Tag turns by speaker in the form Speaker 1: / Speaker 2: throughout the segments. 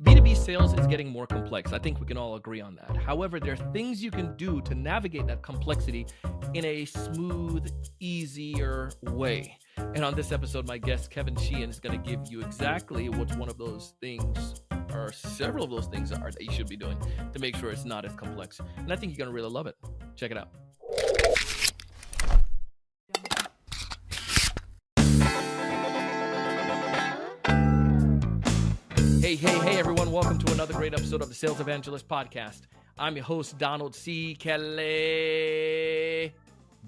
Speaker 1: B2B sales is getting more complex. I think we can all agree on that. However, there are things you can do to navigate that complexity in a smooth, easier way. And on this episode, my guest, Kevin Sheehan, is going to give you exactly what one of those things or several of those things are that you should be doing to make sure it's not as complex. And I think you're going to really love it. Check it out. Hey, everyone. Welcome to another great episode of the Sales Evangelist Podcast. I'm your host, Donald C. Kelly,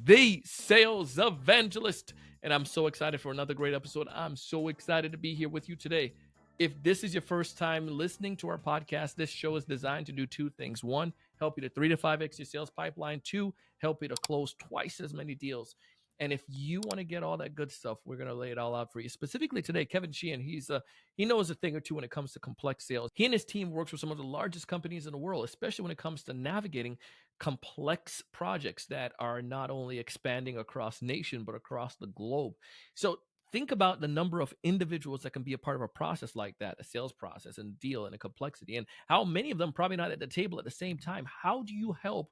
Speaker 1: the Sales Evangelist. And I'm so excited for another great episode. I'm so excited to be here with you today. If this is your first time listening to our podcast, this show is designed to do two things. One, help you to 3 to 5x your sales pipeline. Two, help you to close twice as many deals. And if you want to get all that good stuff, we're going to lay it all out for you. Specifically today, Kevin Sheehan, he knows a thing or two when it comes to complex sales. He and his team works with some of the largest companies in the world, especially when it comes to navigating complex projects that are not only expanding across nation, but across the globe. So think about the number of individuals that can be a part of a process like that, a sales process and deal and a complexity, and how many of them probably not at the table at the same time. How do you help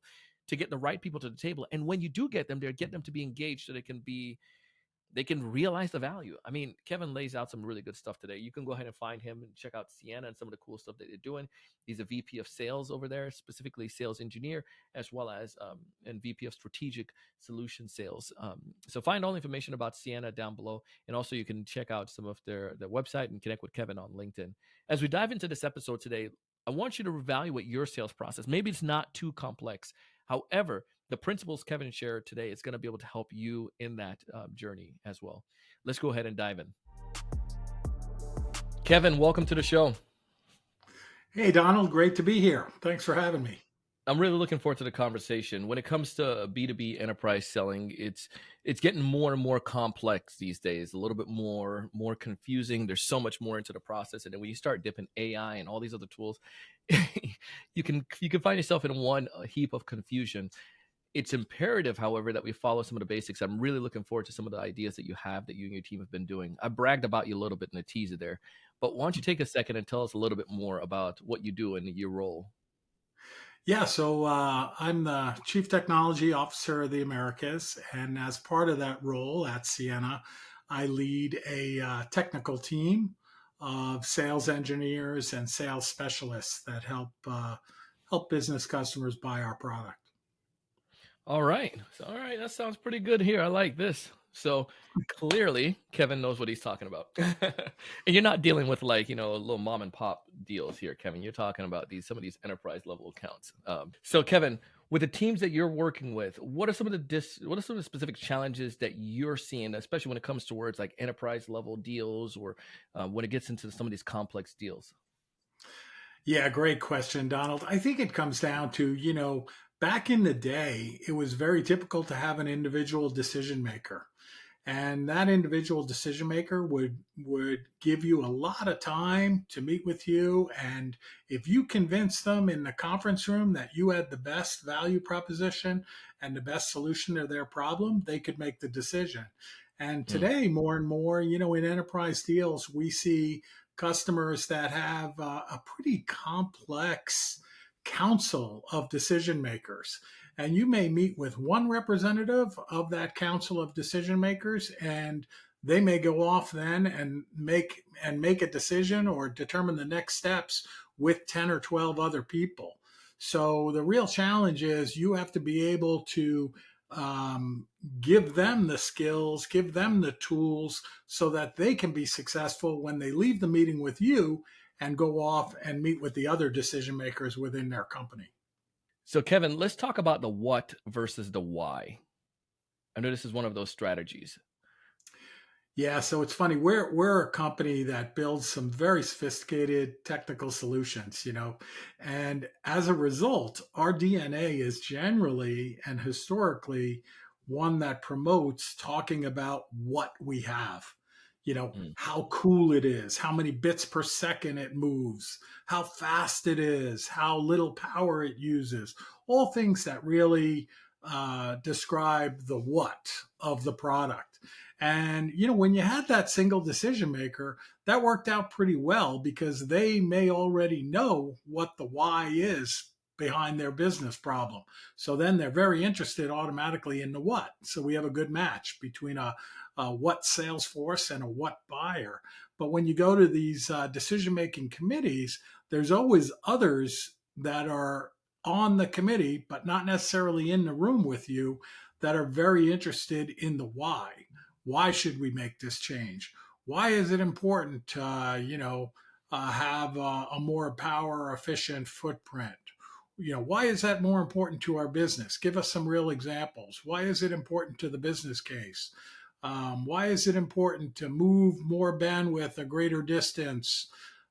Speaker 1: to get the right people to the table? And when you do get them there, get them to be engaged so they can realize the value. I mean, Kevin lays out some really good stuff today. You can go ahead and find him and check out Sienna and some of the cool stuff that they're doing. He's a VP of sales over there, specifically sales engineer, as well as and VP of strategic solution sales. So find all the information about Sienna down below. And also you can check out some of their website and connect with Kevin on LinkedIn. As we dive into this episode today, I want you to evaluate your sales process. Maybe it's not too complex. However, the principles Kevin shared today is going to be able to help you in that journey as well. Let's go ahead and dive in. Kevin, welcome to the show.
Speaker 2: Hey, Donald, great to be here. Thanks for having me.
Speaker 1: I'm really looking forward to the conversation. When it comes to B2B enterprise selling, it's getting more and more complex these days, a little bit more confusing. There's so much more into the process. And then when you start dipping AI and all these other tools, you can find yourself in one heap of confusion. It's imperative, however, that we follow some of the basics. I'm really looking forward to some of the ideas that you have that you and your team have been doing. I bragged about you a little bit in the teaser there, but why don't you take a second and tell us a little bit more about what you do and your role?
Speaker 2: Yeah, so I'm the Chief Technology Officer of the Americas. And as part of that role at Sienna, I lead a technical team of sales engineers and sales specialists that help business customers buy our product.
Speaker 1: All right. That sounds pretty good here. I like this. So clearly, Kevin knows what he's talking about. And you're not dealing with little mom and pop deals here, Kevin. You're talking about some of these enterprise level accounts. So Kevin, with the teams that you're working with, what are some of the specific challenges that you're seeing, especially when it comes to words like enterprise level deals or when it gets into some of these complex deals?
Speaker 2: Yeah, great question, Donald. I think it comes down to, back in the day, it was very typical to have an individual decision maker. And that individual decision maker would give you a lot of time to meet with you. And if you convinced them in the conference room that you had the best value proposition and the best solution to their problem, they could make the decision. And today, more and more, in enterprise deals, we see customers that have a pretty complex council of decision makers. And you may meet with one representative of that council of decision makers, and they may go off then and make a decision or determine the next steps with 10 or 12 other people. So the real challenge is you have to be able to give them the skills, give them the tools so that they can be successful when they leave the meeting with you and go off and meet with the other decision makers within their company.
Speaker 1: So Kevin, let's talk about the what versus the why. I know this is one of those strategies.
Speaker 2: Yeah, so it's funny. We're a company that builds some very sophisticated technical solutions, and as a result, our DNA is generally and historically one that promotes talking about what we have. How cool it is, how many bits per second it moves, how fast it is, how little power it uses, all things that really describe the what of the product. And, when you had that single decision maker, that worked out pretty well because they may already know what the why is behind their business problem. So then they're very interested automatically in the what. So we have a good match between a what sales force and a what buyer. But when you go to these decision making committees, there's always others that are on the committee, but not necessarily in the room with you, that are very interested in the why. Why should we make this change? Why is it important to, have a more power efficient footprint? Why is that more important to our business? Give us some real examples. Why is it important to the business case? Why is it important to move more bandwidth a greater distance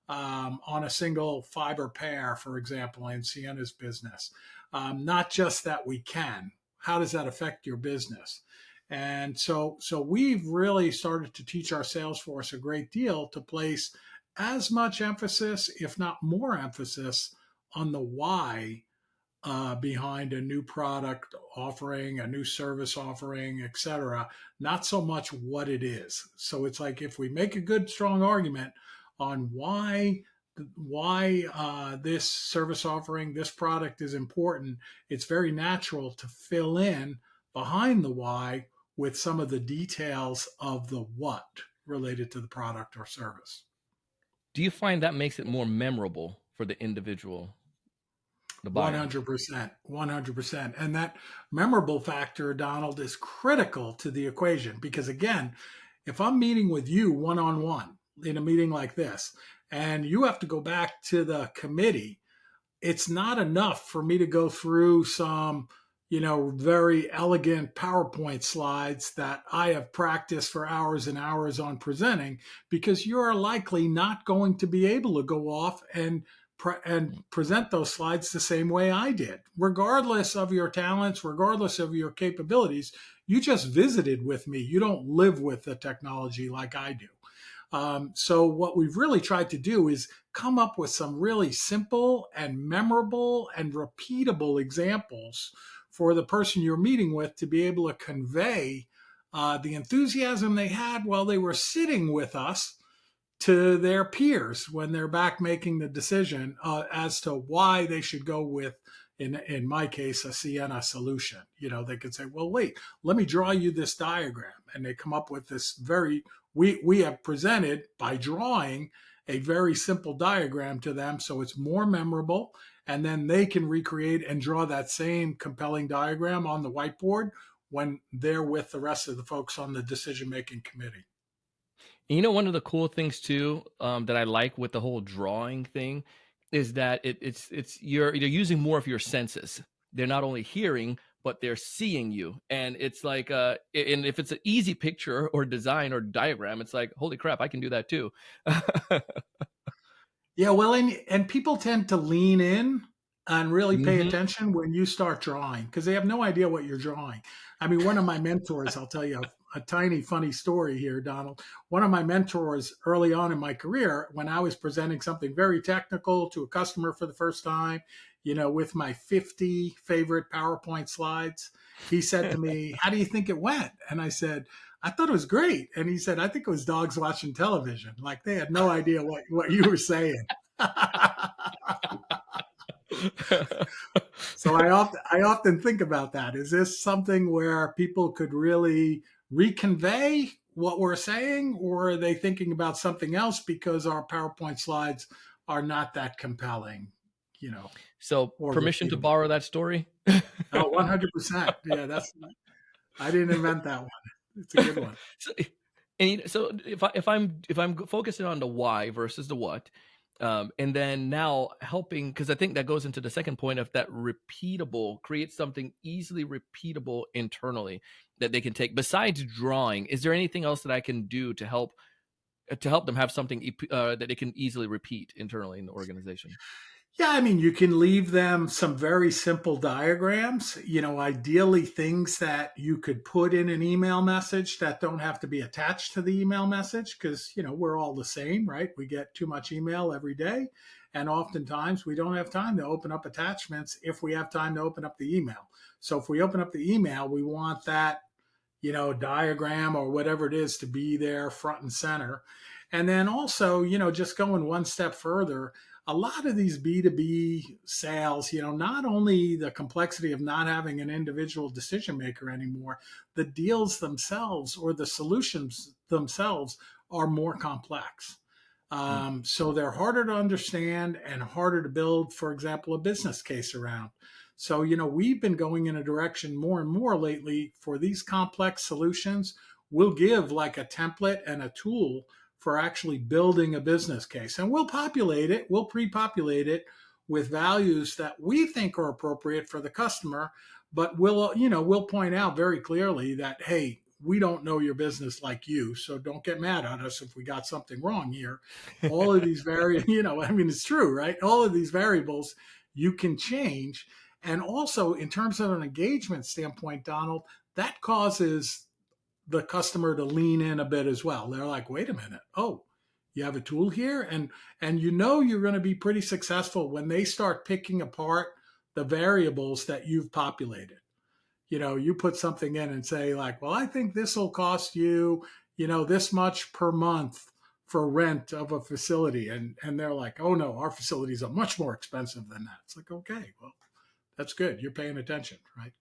Speaker 2: on a single fiber pair, for example, in Sienna's business? Not just that we can. How does that affect your business? And so we've really started to teach our sales force a great deal to place as much emphasis, if not more emphasis, on the why behind a new product offering, a new service offering, etc. Not so much what it is. So it's like if we make a good, strong argument on why this service offering, this product is important, it's very natural to fill in behind the why with some of the details of the what related to the product or service.
Speaker 1: Do you find that makes it more memorable for the individual, the buyer?
Speaker 2: 100%. 100%. And that memorable factor, Donald, is critical to the equation because, again, if I'm meeting with you one on one in a meeting like this, and you have to go back to the committee, it's not enough for me to go through some, very elegant PowerPoint slides that I have practiced for hours and hours on presenting, because you're likely not going to be able to go off and present those slides the same way I did, regardless of your talents, regardless of your capabilities. You just visited with me. You don't live with the technology like I do. So what we've really tried to do is come up with some really simple and memorable and repeatable examples for the person you're meeting with to be able to convey the enthusiasm they had while they were sitting with us to their peers when they're back making the decision as to why they should go with, in my case, a Sienna solution. They could say, well, wait, let me draw you this diagram. And they come up with this we have presented by drawing a very simple diagram to them so it's more memorable. And then they can recreate and draw that same compelling diagram on the whiteboard when they're with the rest of the folks on the decision-making committee.
Speaker 1: One of the cool things too, that I like with the whole drawing thing is that it's you're using more of your senses. They're not only hearing, but they're seeing you. And it's like and if it's an easy picture or design or diagram, it's like, holy crap, I can do that too.
Speaker 2: Yeah, well, and people tend to lean in and really pay
Speaker 1: Hmm.
Speaker 2: attention when you start drawing because they have no idea what you're drawing. I mean, one of my mentors, I'll tell you a tiny funny story here, Donald. One of my mentors early on in my career, when I was presenting something very technical to a customer for the first time, with my 50 favorite PowerPoint slides, he said to me, "How do you think it went?" And I said, "I thought it was great." And he said, "I think it was dogs watching television. Like they had no idea what you were saying." So I often think about that. Is this something where people could really reconvey what we're saying, or are they thinking about something else because our PowerPoint slides are not that compelling,
Speaker 1: So
Speaker 2: or
Speaker 1: permission to
Speaker 2: repeatable?
Speaker 1: borrow that story.
Speaker 2: Oh, 100%. Yeah, I didn't invent that one. It's a good one.
Speaker 1: So, so if I'm focusing on the why versus the what, and then now helping, because I think that goes into the second point of that repeatable, create something easily repeatable internally that they can take. Besides drawing, is there anything else that I can do to help them have something that they can easily repeat internally in the organization?
Speaker 2: Yeah, I mean, you can leave them some very simple diagrams, ideally things that you could put in an email message that don't have to be attached to the email message because, we're all the same, right? We get too much email every day. And oftentimes we don't have time to open up attachments if we have time to open up the email. So if we open up the email, we want that diagram or whatever it is to be there front and center. And then also, just going one step further, a lot of these B2B sales, not only the complexity of not having an individual decision maker anymore, the deals themselves or the solutions themselves are more complex.
Speaker 1: Mm.
Speaker 2: So they're harder to understand and harder to build, for example, a business case around. So, we've been going in a direction more and more lately for these complex solutions. We'll give like a template and a tool for actually building a business case. And we'll pre-populate it with values that we think are appropriate for the customer, but we'll point out very clearly that, hey, we don't know your business like you, so don't get mad at us if we got something wrong here. All of these I mean, it's true, right? All of these variables you can change. And also, in terms of an engagement standpoint, Donald, that causes the customer to lean in a bit as well. They're like, wait a minute, oh, you have a tool here, and you're going to be pretty successful when they start picking apart the variables that you've populated. You put something in and say like, well, I think this will cost you, this much per month for rent of a facility, and they're like, oh no, our facilities are much more expensive than that. It's like, okay, well, that's good. You're paying attention, right?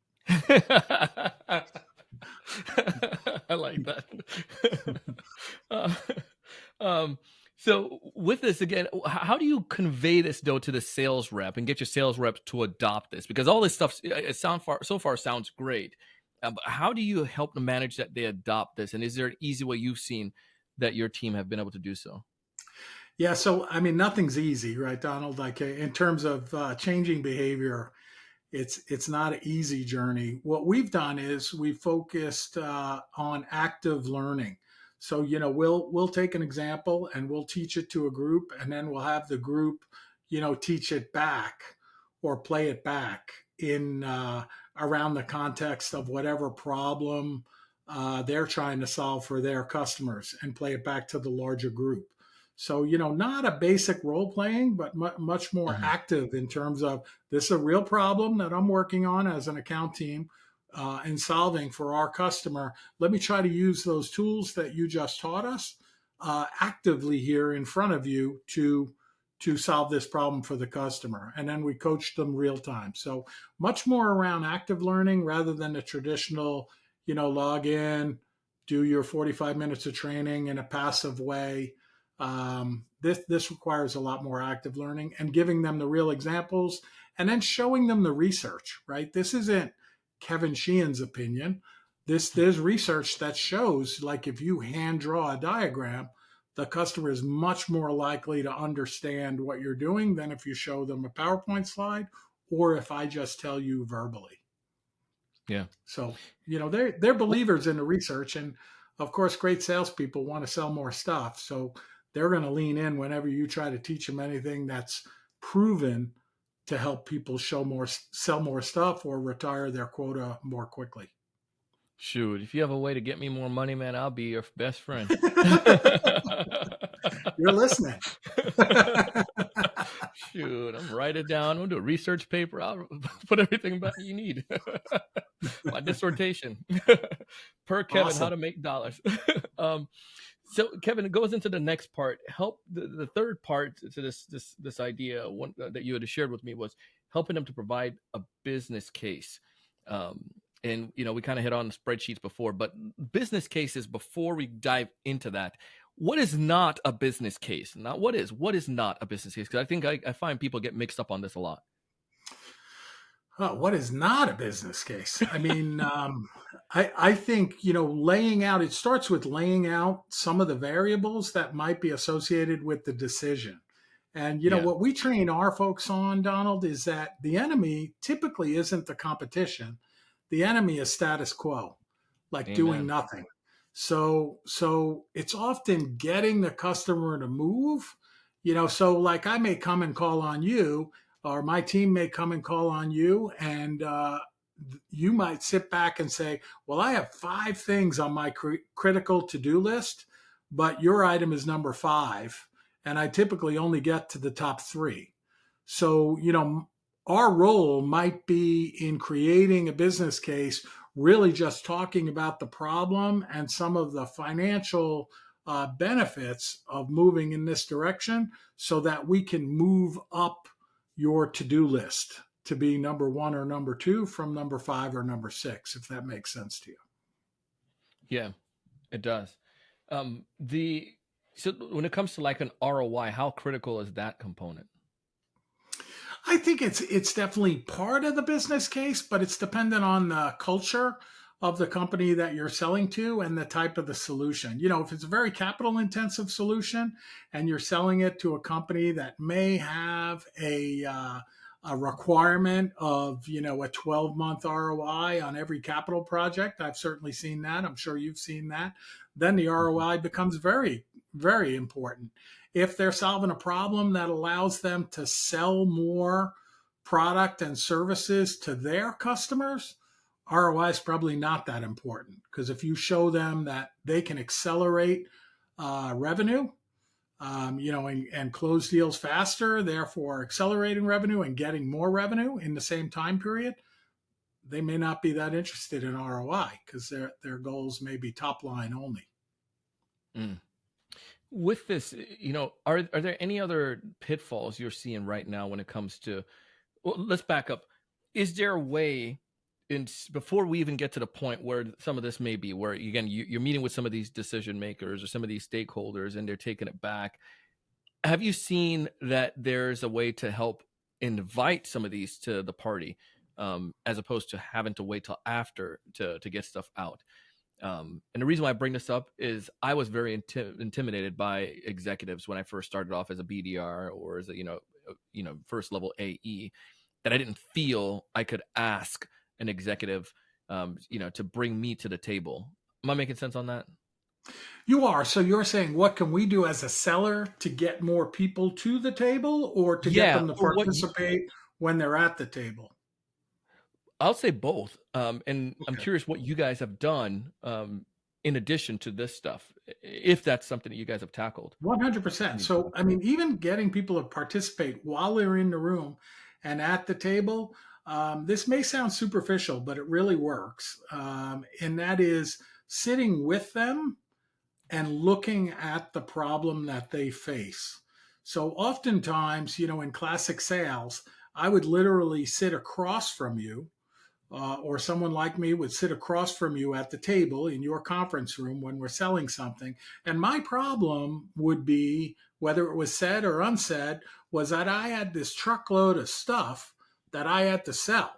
Speaker 1: I like that. Uh, um, so with this again, how do you convey this though to the sales rep and get your sales rep to adopt this? Because all this stuff, so far sounds great. But how do you help them manage that they adopt this? And is there an easy way you've seen that your team have been able to do so?
Speaker 2: Yeah, so I mean, nothing's easy, right, Donald? Like in terms of changing behavior, it's not an easy journey. What we've done is we focused on active learning. So we'll take an example and we'll teach it to a group, and then we'll have the group teach it back or play it back in around the context of whatever problem they're trying to solve for their customers, and play it back to the larger group. So, not a basic role playing, but much more
Speaker 1: Mhm.
Speaker 2: active in terms of this is a real problem that I'm working on as an account team and solving for our customer. Let me try to use those tools that you just taught us actively here in front of you to solve this problem for the customer. And then we coach them real time. So much more around active learning rather than the traditional, log in, do your 45 minutes of training in a passive way. This requires a lot more active learning and giving them the real examples and then showing them the research, right? This isn't Kevin Sheehan's opinion. There's research that shows like if you hand draw a diagram, the customer is much more likely to understand what you're doing than if you show them a PowerPoint slide or if I just tell you verbally.
Speaker 1: Yeah.
Speaker 2: So, they're believers in the research. And of course, great salespeople want to sell more stuff. So they're going to lean in whenever you try to teach them anything that's proven to help people sell more stuff or retire their quota more quickly.
Speaker 1: Shoot, if you have a way to get me more money, man, I'll be your best friend.
Speaker 2: You're listening.
Speaker 1: Shoot, I'm write it down. I'm gonna do a research paper. I'll put everything back you need. My dissertation. Per Kevin, how
Speaker 2: Awesome.
Speaker 1: to make dollars. um, so Kevin, it goes into the next part. Help the third part to this idea one that you had shared with me was helping them to provide a business case. Um, and we kind of hit on the spreadsheets before, but business cases before we dive into that, what is not a business case? Not what is not a business case? Because I think I find people get mixed up on this a lot.
Speaker 2: Oh, what is not a business case? I mean, I think, laying out, it starts with laying out some of the variables that might be associated with the decision. And,
Speaker 1: Yeah.
Speaker 2: what we train our folks on, Donald, is that the enemy typically isn't the competition. The enemy is status quo, like doing
Speaker 1: Amen.
Speaker 2: nothing. So it's often getting the customer to move, so like I may come and call on you, or my team may come and call on you, and you might sit back and say, well, I have 5 things on my critical to-do list, but your item is number 5, and I typically only get to the top 3. So our role might be in creating a business case really just talking about the problem and some of the financial benefits of moving in this direction so that we can move up your to-do list to be number one or number two from number five or number six, if that makes sense to you.
Speaker 1: Yeah, it does. The So when it comes to like an ROI, how critical is that component?
Speaker 2: I think it's definitely part of the business case, but it's dependent on the culture of the company that you're selling to and the type of the solution. If it's a very capital intensive solution and you're selling it to a company that may have a requirement of a 12-month ROI on every capital project, I've certainly seen that. I'm sure you've seen that. Then the
Speaker 1: Mhm.
Speaker 2: ROI becomes very, very important. If they're solving a problem that allows them to sell more product and services to their customers, ROI is probably not that important, because if you show them that they can accelerate revenue, and close deals faster, therefore accelerating revenue and getting more revenue in the same time period, they may not be that interested in ROI because their goals may be top line only.
Speaker 1: Mm. With this, are there any other pitfalls you're seeing right now when it comes to? Well, let's back up. Is there a way, before we even get to the point where some of this may be, where again you're meeting with some of these decision makers or some of these stakeholders and they're taking it back? Have you seen that there's a way to help invite some of these to the party, as opposed to having to wait till after to get stuff out? And the reason why I bring this up is I was very intimidated by executives when I first started off as a BDR or as a first level AE, that I didn't feel I could ask an executive, to bring me to the table. Am I making sense on that?
Speaker 2: You are. So you're saying, what can we do as a seller to get more people to the table or to get
Speaker 1: Yeah,
Speaker 2: them to
Speaker 1: or what you,
Speaker 2: participate when they're at the table?
Speaker 1: I'll say both. And I'm
Speaker 2: Okay.
Speaker 1: curious what you guys have done, in addition to this stuff, if that's something that you guys have tackled.
Speaker 2: 100%.
Speaker 1: Any
Speaker 2: So,
Speaker 1: thoughts?
Speaker 2: I mean, even getting people to participate while they're in the room and at the table, this may sound superficial, but it really works. And that is sitting with them and looking at the problem that they face. So, oftentimes, in classic sales, I would literally sit across from you, or someone like me would sit across from you at the table in your conference room when we're selling something. And my problem would be, whether it was said or unsaid, was that I had this truckload of stuff that I had to sell.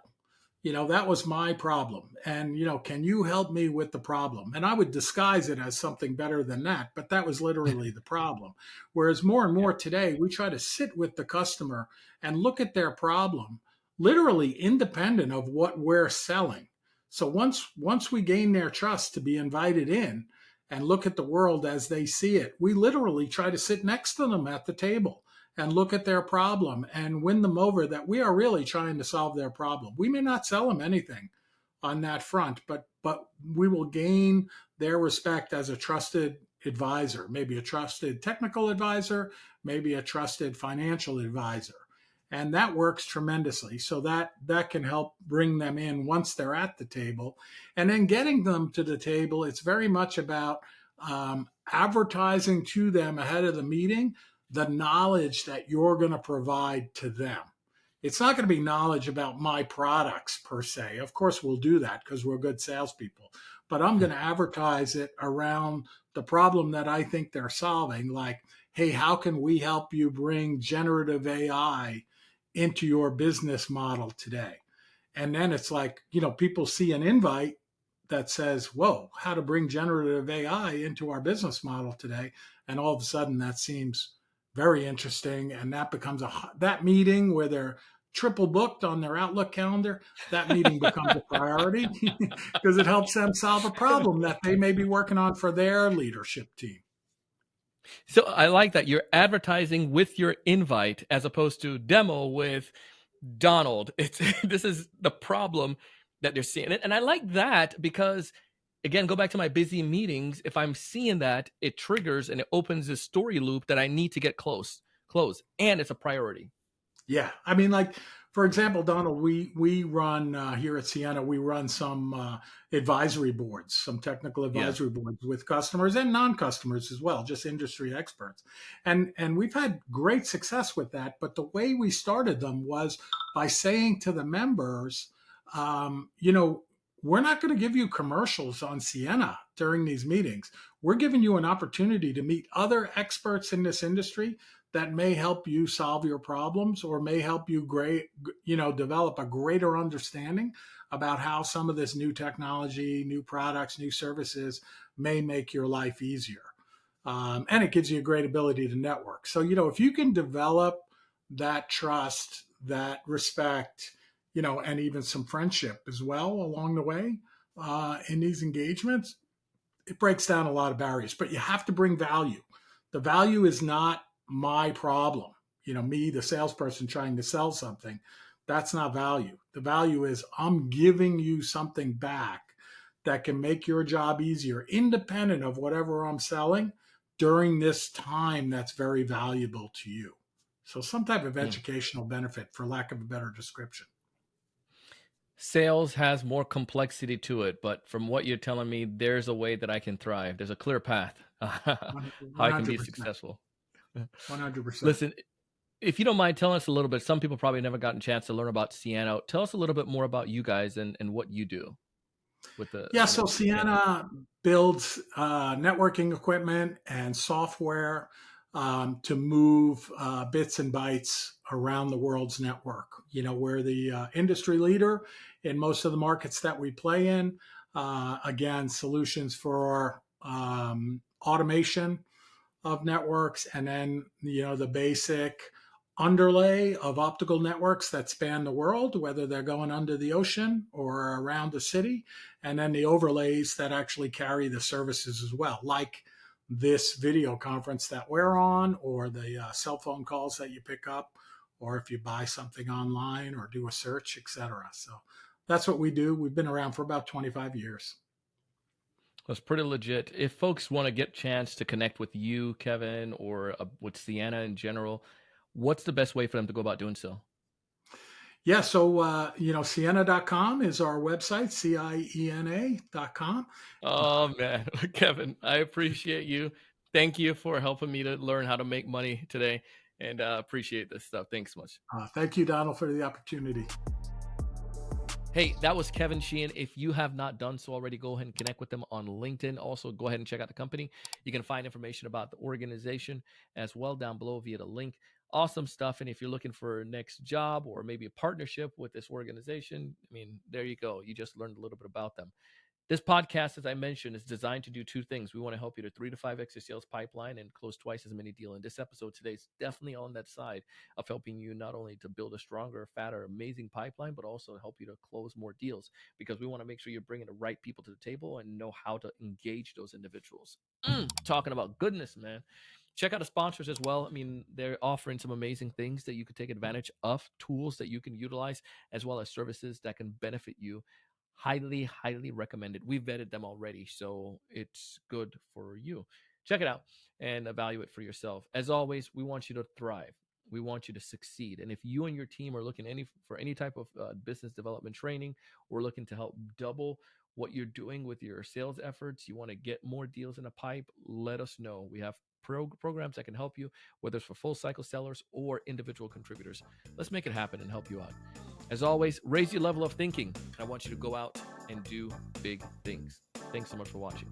Speaker 2: That was my problem. And, can you help me with the problem? And I would disguise it as something better than that, but that was literally the problem. Whereas more and
Speaker 1: Yeah.
Speaker 2: more today, we try to sit with the customer and look at their problem, literally independent of what we're selling. So once we gain their trust to be invited in and look at the world as they see it, we literally try to sit next to them at the table and look at their problem and win them over, that we are really trying to solve their problem. We may not sell them anything on that front, but we will gain their respect as a trusted advisor, maybe a trusted technical advisor, maybe a trusted financial advisor. And that works tremendously. So that can help bring them in once they're at the table. And then getting them to the table, it's very much about advertising to them ahead of the meeting the knowledge that you're going to provide to them. It's not going to be knowledge about my products per se. Of course, we'll do that because we're good salespeople. But I'm going to advertise it around the problem that I think they're solving. Like, hey, how can we help you bring generative AI into your business model today? And then it's like, people see an invite that says, whoa, how to bring generative AI into our business model today. And all of a sudden that seems very interesting. And that becomes that meeting where they're triple booked on their Outlook calendar. That meeting becomes a priority because it helps them solve a problem that they may be working on for their leadership team.
Speaker 1: So I like that you're advertising with your invite as opposed to demo with Donald. It's this is the problem that they're seeing. And I like that because, again, go back to my busy meetings. If I'm seeing that, it triggers and it opens this story loop that I need to get close, and it's a priority.
Speaker 2: Yeah. I mean, like For example, Donald, we run here at Sienna, we run some advisory boards, some technical
Speaker 1: Yeah.
Speaker 2: advisory boards with customers and non-customers as well, just industry experts, and we've had great success with that. But the way we started them was by saying to the members, you know, we're not going to give you commercials on Sienna during these meetings. We're giving you an opportunity to meet other experts in this industry that may help you solve your problems or may help you develop a greater understanding about how some of this new technology, new products, new services may make your life easier. And it gives you a great ability to network. So, if you can develop that trust, that respect, and even some friendship as well along the way in these engagements, it breaks down a lot of barriers. But you have to bring value. The value is not my problem. Me, the salesperson trying to sell something, that's not value. The value is I'm giving you something back that can make your job easier, independent of whatever I'm selling during this time that's very valuable to you. So, some type of
Speaker 1: Hmm.
Speaker 2: educational benefit, for lack of a better description.
Speaker 1: Sales has more complexity to it, but from what you're telling me, there's a way that I can thrive. There's a clear path how I can be
Speaker 2: 100%.
Speaker 1: successful.
Speaker 2: 100%.
Speaker 1: Listen, if you don't mind telling us a little bit, some people probably never gotten a chance to learn about Sienna. Tell us a little bit more about you guys and what you do with the
Speaker 2: Yeah,
Speaker 1: with
Speaker 2: so
Speaker 1: Sienna.
Speaker 2: Sienna builds networking equipment and software to move bits and bytes around the world's network. We're the industry leader in most of the markets that we play in. Again, solutions for automation of networks, and then the basic underlay of optical networks that span the world, whether they're going under the ocean or around the city, and then the overlays that actually carry the services as well, like this video conference that we're on, or the cell phone calls that you pick up, or if you buy something online or do a search, etc. So that's what we do. We've been around for about 25 years.
Speaker 1: That's pretty legit. If folks want to get a chance to connect with you, Kevin, or with Sienna in general, what's the best way for them to go about doing so?
Speaker 2: Yeah, so Sienna.com is our website, Ciena.com.
Speaker 1: Oh man, Kevin, I appreciate you. Thank you for helping me to learn how to make money today, and appreciate this stuff. Thanks so much.
Speaker 2: Thank you, Donald, for the opportunity.
Speaker 1: Hey, that was Kevin Sheehan. If you have not done so already, go ahead and connect with them on LinkedIn. Also, go ahead and check out the company. You can find information about the organization as well down below via the link. Awesome stuff. And if you're looking for a next job or maybe a partnership with this organization, I mean, there you go. You just learned a little bit about them. This podcast, as I mentioned, is designed to do two things. We want to help you to 3 to 5x your sales pipeline and close twice as many deals. And this episode today is definitely on that side of helping you not only to build a stronger, fatter, amazing pipeline, but also help you to close more deals, because we want to make sure you're bringing the right people to the table and know how to engage those individuals. Talking about goodness, man. Check out the sponsors as well. I mean, they're offering some amazing things that you could take advantage of, tools that you can utilize, as well as services that can benefit you. Highly, highly recommended. We've vetted them already, so it's good for you. Check it out and evaluate for yourself. As always, we want you to thrive. We want you to succeed. And if you and your team are looking for any type of business development training, we're looking to help double what you're doing with your sales efforts. You want to get more deals in a pipe, let us know. We have programs that can help you, whether it's for full cycle sellers or individual contributors. Let's make it happen and help you out. As always, raise your level of thinking. I want you to go out and do big things. Thanks so much for watching.